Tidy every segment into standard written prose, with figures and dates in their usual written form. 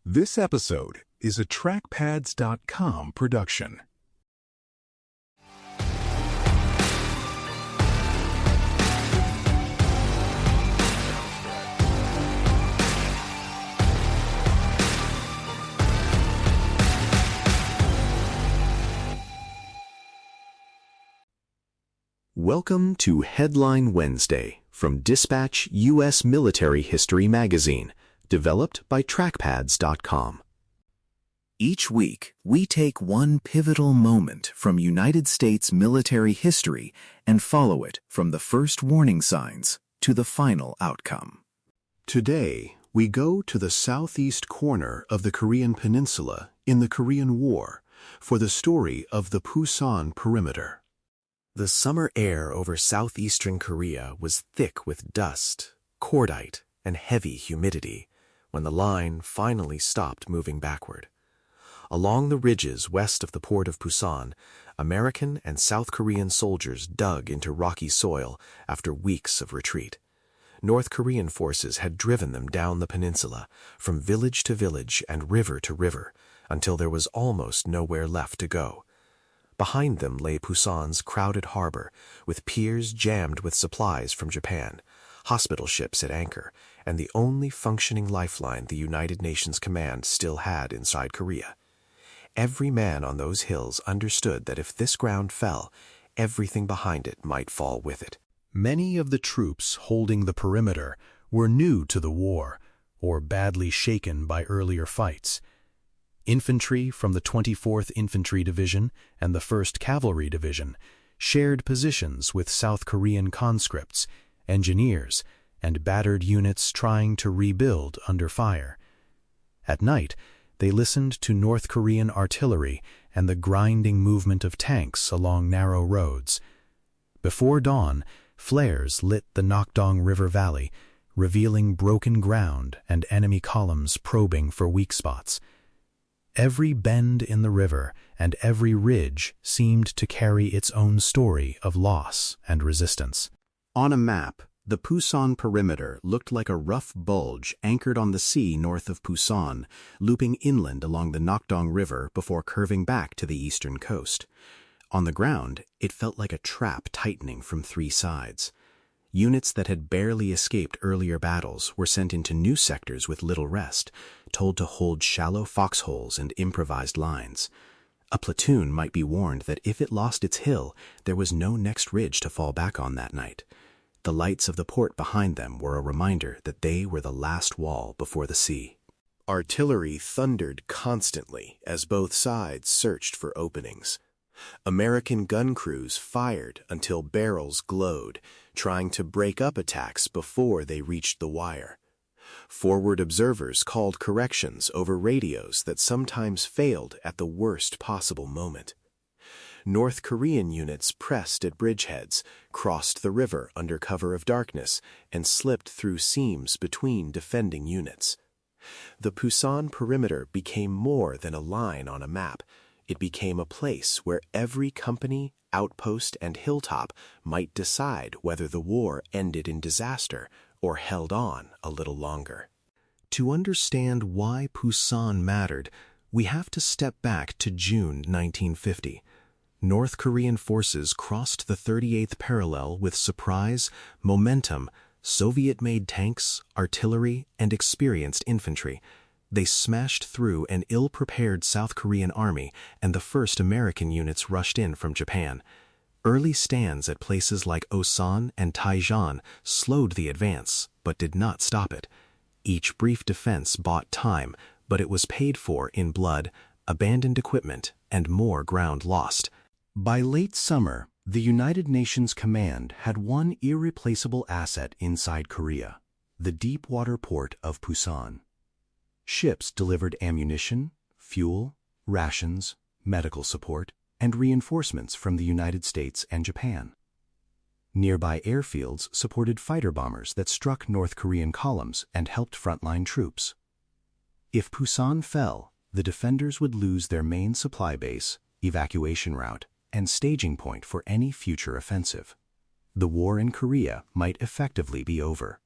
This episode is a TrackPads.com production. Welcome to Headline Wednesday from Dispatch U.S. Military History Magazine, developed by TrackPads.com. Each week, we take one pivotal moment from United States military history and follow it from the first warning signs to the final outcome. Today, we go to the southeast corner of the Korean Peninsula in the Korean War for the story of the Pusan Perimeter. The summer air over southeastern Korea was thick with dust, cordite, and heavy humidity when the line finally stopped moving backward. Along the ridges west of the port of Pusan, American and South Korean soldiers dug into rocky soil after weeks of retreat. North Korean forces had driven them down the peninsula, from village to village and river to river, until there was almost nowhere left to go. Behind them lay Pusan's crowded harbor, with piers jammed with supplies from Japan, hospital ships at anchor, and the only functioning lifeline the United Nations Command still had inside Korea. Every man on those hills understood that if this ground fell, everything behind it might fall with it. Many of the troops holding the perimeter were new to the war, or badly shaken by earlier fights. Infantry from the 24th Infantry Division and the 1st Cavalry Division shared positions with South Korean conscripts, engineers, and battered units trying to rebuild under fire. At night, they listened to North Korean artillery and the grinding movement of tanks along narrow roads. Before dawn, flares lit the Nakdong River valley, revealing broken ground and enemy columns probing for weak spots. Every bend in the river and every ridge seemed to carry its own story of loss and resistance. On a map, the Pusan Perimeter looked like a rough bulge anchored on the sea north of Pusan, looping inland along the Nakdong River before curving back to the eastern coast. On the ground, it felt like a trap tightening from three sides. Units that had barely escaped earlier battles were sent into new sectors with little rest, told to hold shallow foxholes and improvised lines. A platoon might be warned that if it lost its hill, there was no next ridge to fall back on that night. The lights of the port behind them were a reminder that they were the last wall before the sea. Artillery thundered constantly as both sides searched for openings. American gun crews fired until barrels glowed, trying to break up attacks before they reached the wire. Forward observers called corrections over radios that sometimes failed at the worst possible moment. North Korean units pressed at bridgeheads, crossed the river under cover of darkness, and slipped through seams between defending units. The Pusan Perimeter became more than a line on a map. It became a place where every company, outpost, and hilltop might decide whether the war ended in disaster or held on a little longer. To understand why Pusan mattered, we have to step back to June 1950. North Korean forces crossed the 38th parallel with surprise, momentum, Soviet-made tanks, artillery, and experienced infantry. They smashed through an ill-prepared South Korean army, and the first American units rushed in from Japan. Early stands at places like Osan and Taejon slowed the advance, but did not stop it. Each brief defense bought time, but it was paid for in blood, abandoned equipment, and more ground lost. By late summer, the United Nations Command had one irreplaceable asset inside Korea: the deep-water port of Pusan. Ships delivered ammunition, fuel, rations, medical support, and reinforcements from the United States and Japan. Nearby airfields supported fighter bombers that struck North Korean columns and helped frontline troops. If Pusan fell, the defenders would lose their main supply base, evacuation route, and staging point for any future offensive. The war in Korea might effectively be over.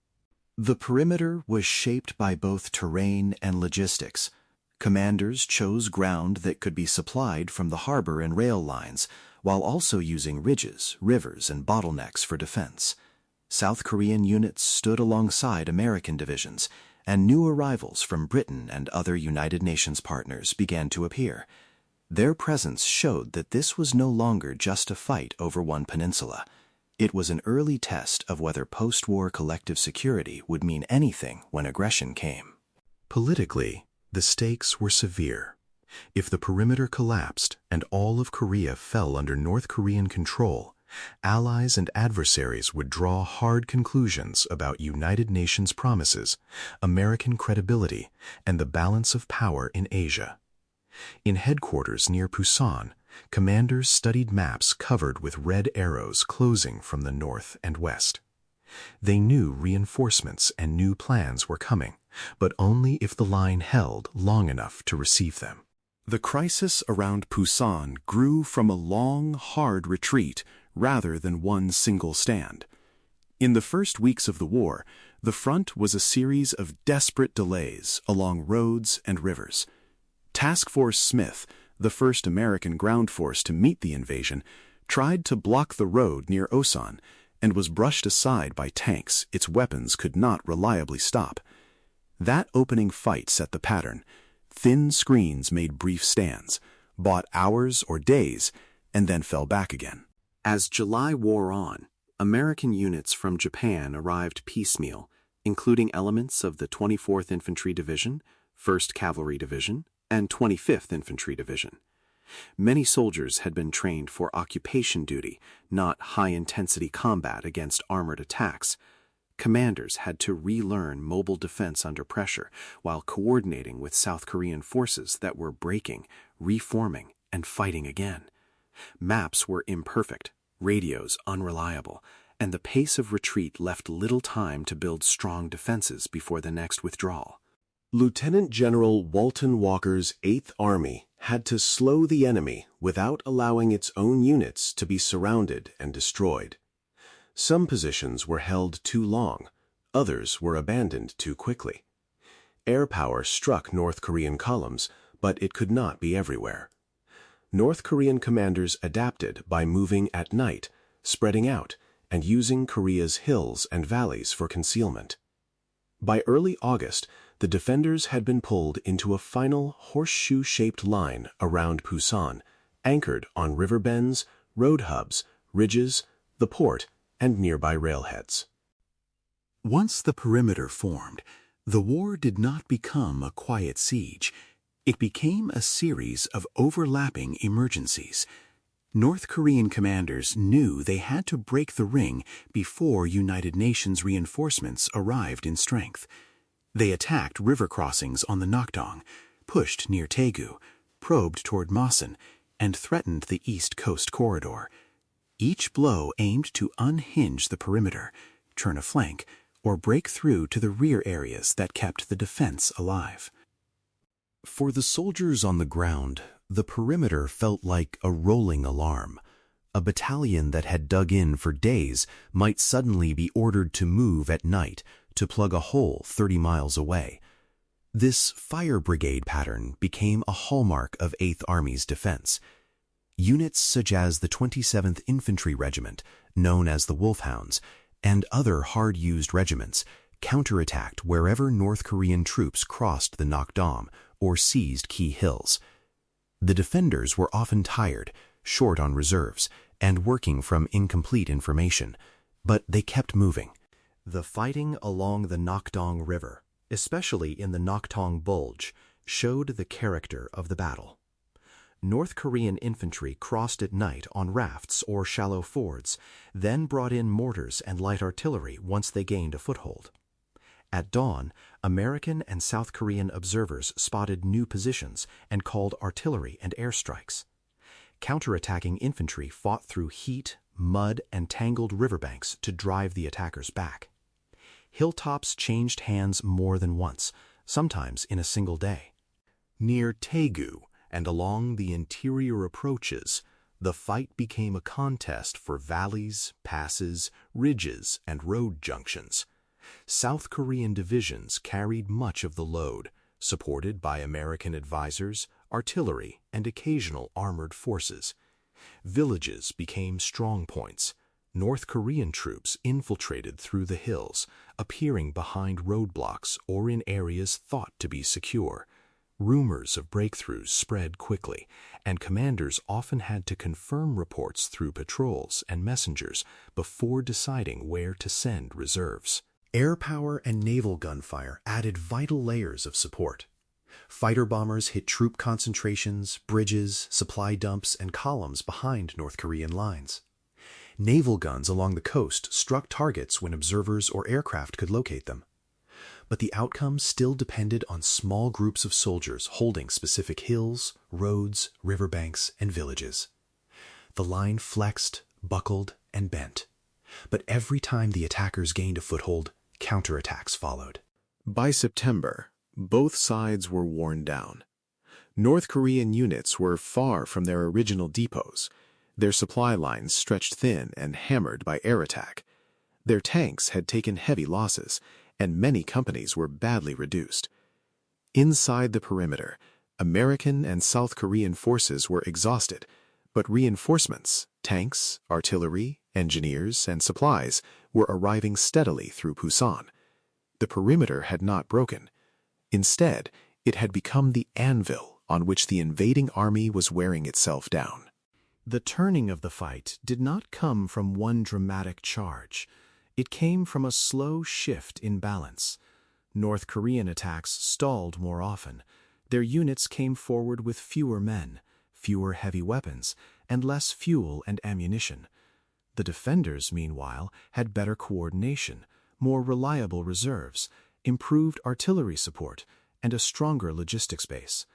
The perimeter was shaped by both terrain and logistics. Commanders chose ground that could be supplied from the harbor and rail lines, while also using ridges, rivers, and bottlenecks for defense. South Korean units stood alongside American divisions, and new arrivals from Britain and other United Nations partners began to appear. Their presence showed that this was no longer just a fight over one peninsula. It was an early test of whether post-war collective security would mean anything when aggression came. Politically, the stakes were severe. If the perimeter collapsed and all of Korea fell under North Korean control, allies and adversaries would draw hard conclusions about United Nations promises, American credibility, and the balance of power in Asia. In headquarters near Pusan, commanders studied maps covered with red arrows closing from the north and west. They knew reinforcements and new plans were coming, but only if the line held long enough to receive them. The crisis around Pusan grew from a long, hard retreat rather than one single stand. In the first weeks of the war, the front was a series of desperate delays along roads and rivers. Task Force Smith, the first American ground force to meet the invasion, tried to block the road near Osan and was brushed aside by tanks its weapons could not reliably stop. That opening fight set the pattern. Thin screens made brief stands, bought hours or days, and then fell back again. As July wore on, American units from Japan arrived piecemeal, including elements of the 24th Infantry Division, 1st Cavalry Division, and 25th Infantry Division. Many soldiers had been trained for occupation duty, not high-intensity combat against armored attacks. Commanders had to relearn mobile defense under pressure while coordinating with South Korean forces that were breaking, reforming, and fighting again. Maps were imperfect, radios unreliable, and the pace of retreat left little time to build strong defenses before the next withdrawal. Lieutenant General Walton Walker's 8th Army had to slow the enemy without allowing its own units to be surrounded and destroyed. Some positions were held too long, others were abandoned too quickly. Air power struck North Korean columns, but it could not be everywhere. North Korean commanders adapted by moving at night, spreading out, and using Korea's hills and valleys for concealment. By early August, the defenders had been pulled into a final horseshoe-shaped line around Pusan, anchored on river bends, road hubs, ridges, the port, and nearby railheads. Once the perimeter formed, the war did not become a quiet siege. It became a series of overlapping emergencies. North Korean commanders knew they had to break the ring before United Nations reinforcements arrived in strength. They attacked river crossings on the Nakdong, pushed near Taegu, probed toward Masan, and threatened the East Coast corridor. Each blow aimed to unhinge the perimeter, turn a flank, or break through to the rear areas that kept the defense alive. For the soldiers on the ground, the perimeter felt like a rolling alarm. A battalion that had dug in for days might suddenly be ordered to move at night to plug a hole 30 miles away. This fire brigade pattern became a hallmark of 8th Army's defense. Units such as the 27th Infantry Regiment, known as the Wolfhounds, and other hard-used regiments counterattacked wherever North Korean troops crossed the Nakdong or seized key hills. The defenders were often tired, short on reserves, and working from incomplete information, but they kept moving. The fighting along the Nakdong River, especially in the Nakdong Bulge, showed the character of the battle. North Korean infantry crossed at night on rafts or shallow fords, then brought in mortars and light artillery once they gained a foothold. At dawn, American and South Korean observers spotted new positions and called artillery and airstrikes. Counterattacking infantry fought through heat, mud, and tangled riverbanks to drive the attackers back. Hilltops changed hands more than once, sometimes in a single day. Near Taegu and along the interior approaches, the fight became a contest for valleys, passes, ridges, and road junctions. South Korean divisions carried much of the load, supported by American advisors, artillery, and occasional armored forces. Villages became strong points. North Korean troops infiltrated through the hills, appearing behind roadblocks or in areas thought to be secure. Rumors of breakthroughs spread quickly, and commanders often had to confirm reports through patrols and messengers before deciding where to send reserves. Air power and naval gunfire added vital layers of support. Fighter bombers hit troop concentrations, bridges, supply dumps, and columns behind North Korean lines. Naval guns along the coast struck targets when observers or aircraft could locate them. But the outcome still depended on small groups of soldiers holding specific hills, roads, riverbanks, and villages. The line flexed, buckled, and bent. But every time the attackers gained a foothold, counterattacks followed. By September, both sides were worn down. North Korean units were far from their original depots, their supply lines stretched thin and hammered by air attack. Their tanks had taken heavy losses, and many companies were badly reduced. Inside the perimeter, American and South Korean forces were exhausted, but reinforcements, tanks, artillery, engineers, and supplies were arriving steadily through Pusan. The perimeter had not broken. Instead, it had become the anvil on which the invading army was wearing itself down. The turning of the fight did not come from one dramatic charge. It came from a slow shift in balance. North Korean attacks stalled more often. Their units came forward with fewer men, fewer heavy weapons, and less fuel and ammunition. The defenders, meanwhile, had better coordination, more reliable reserves, improved artillery support, and a stronger logistics base.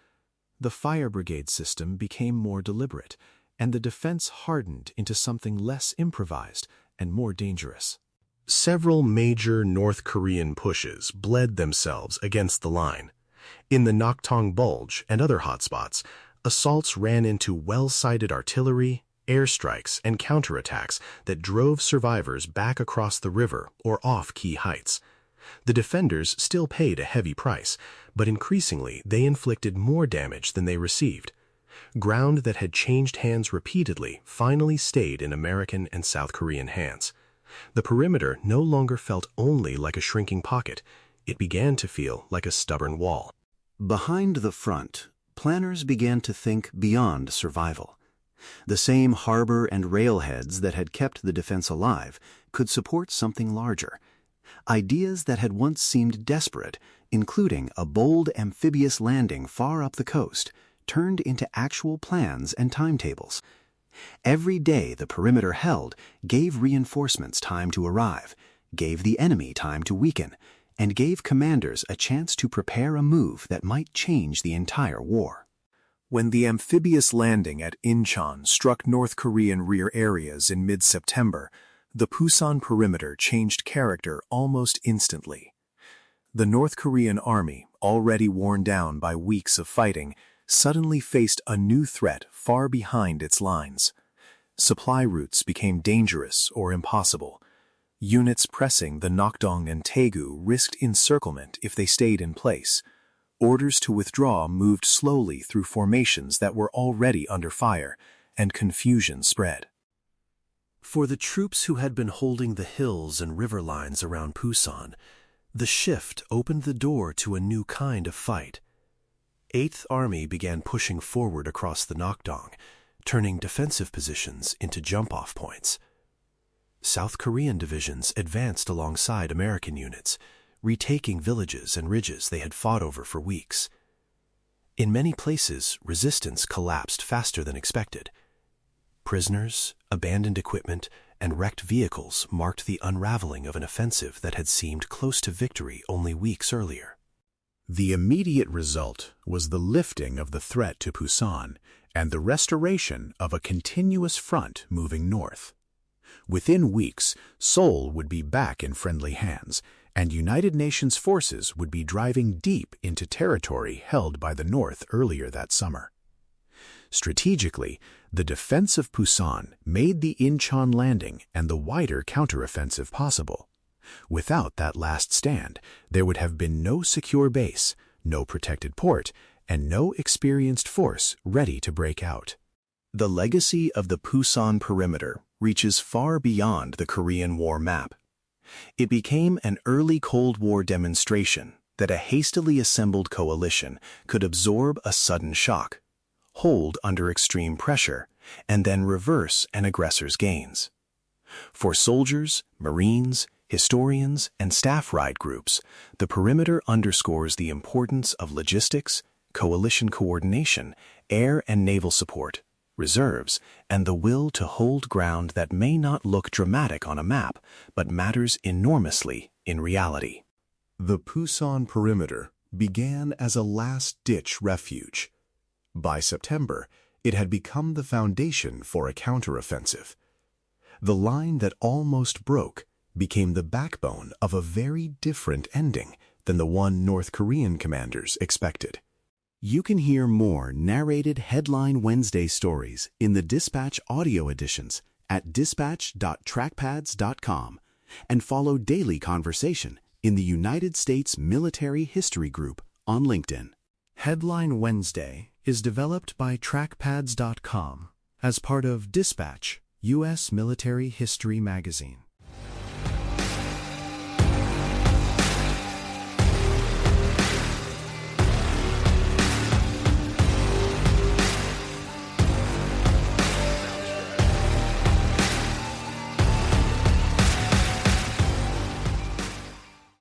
The fire brigade system became more deliberate, and the defense hardened into something less improvised and more dangerous. Several major North Korean pushes bled themselves against the line. In the Nakdong Bulge and other hotspots, assaults ran into well-sighted artillery, airstrikes, and counterattacks that drove survivors back across the river or off key heights. The defenders still paid a heavy price, but increasingly they inflicted more damage than they received. Ground that had changed hands repeatedly finally stayed in American and South Korean hands. The perimeter no longer felt only like a shrinking pocket. It began to feel like a stubborn wall. Behind the front, planners began to think beyond survival. The same harbor and railheads that had kept the defense alive could support something larger. Ideas that had once seemed desperate, including a bold amphibious landing far up the coast, turned into actual plans and timetables. Every day the perimeter held gave reinforcements time to arrive, gave the enemy time to weaken, and gave commanders a chance to prepare a move that might change the entire war. When the amphibious landing at Incheon struck North Korean rear areas in mid-September, the Pusan perimeter changed character almost instantly. The North Korean army, already worn down by weeks of fighting, suddenly faced a new threat far behind its lines. Supply routes became dangerous or impossible. Units pressing the Nakdong and Daegu risked encirclement if they stayed in place. Orders to withdraw moved slowly through formations that were already under fire, and confusion spread. For the troops who had been holding the hills and river lines around Pusan, the shift opened the door to a new kind of fight. 8th Army began pushing forward across the Nakdong, turning defensive positions into jump-off points. South Korean divisions advanced alongside American units, retaking villages and ridges they had fought over for weeks. In many places, resistance collapsed faster than expected. Prisoners, abandoned equipment, and wrecked vehicles marked the unraveling of an offensive that had seemed close to victory only weeks earlier. The immediate result was the lifting of the threat to Pusan and the restoration of a continuous front moving north. Within weeks, Seoul would be back in friendly hands, and United Nations forces would be driving deep into territory held by the North earlier that summer. Strategically, the defense of Pusan made the Incheon landing and the wider counteroffensive possible. Without that last stand, there would have been no secure base, no protected port, and no experienced force ready to break out. The legacy of the Pusan Perimeter reaches far beyond the Korean War map. It became an early Cold War demonstration that a hastily assembled coalition could absorb a sudden shock, hold under extreme pressure, and then reverse an aggressor's gains. For soldiers, Marines, historians, and staff ride groups, the perimeter underscores the importance of logistics, coalition coordination, air and naval support, reserves, and the will to hold ground that may not look dramatic on a map, but matters enormously in reality. The Pusan Perimeter began as a last-ditch refuge. By September, it had become the foundation for a counteroffensive. The line that almost broke became the backbone of a very different ending than the one North Korean commanders expected. You can hear more narrated Headline Wednesday stories in the Dispatch audio editions at dispatch.trackpads.com and follow daily conversation in the United States Military History Group on LinkedIn. Headline Wednesday is developed by trackpads.com as part of Dispatch, U.S. Military History Magazine.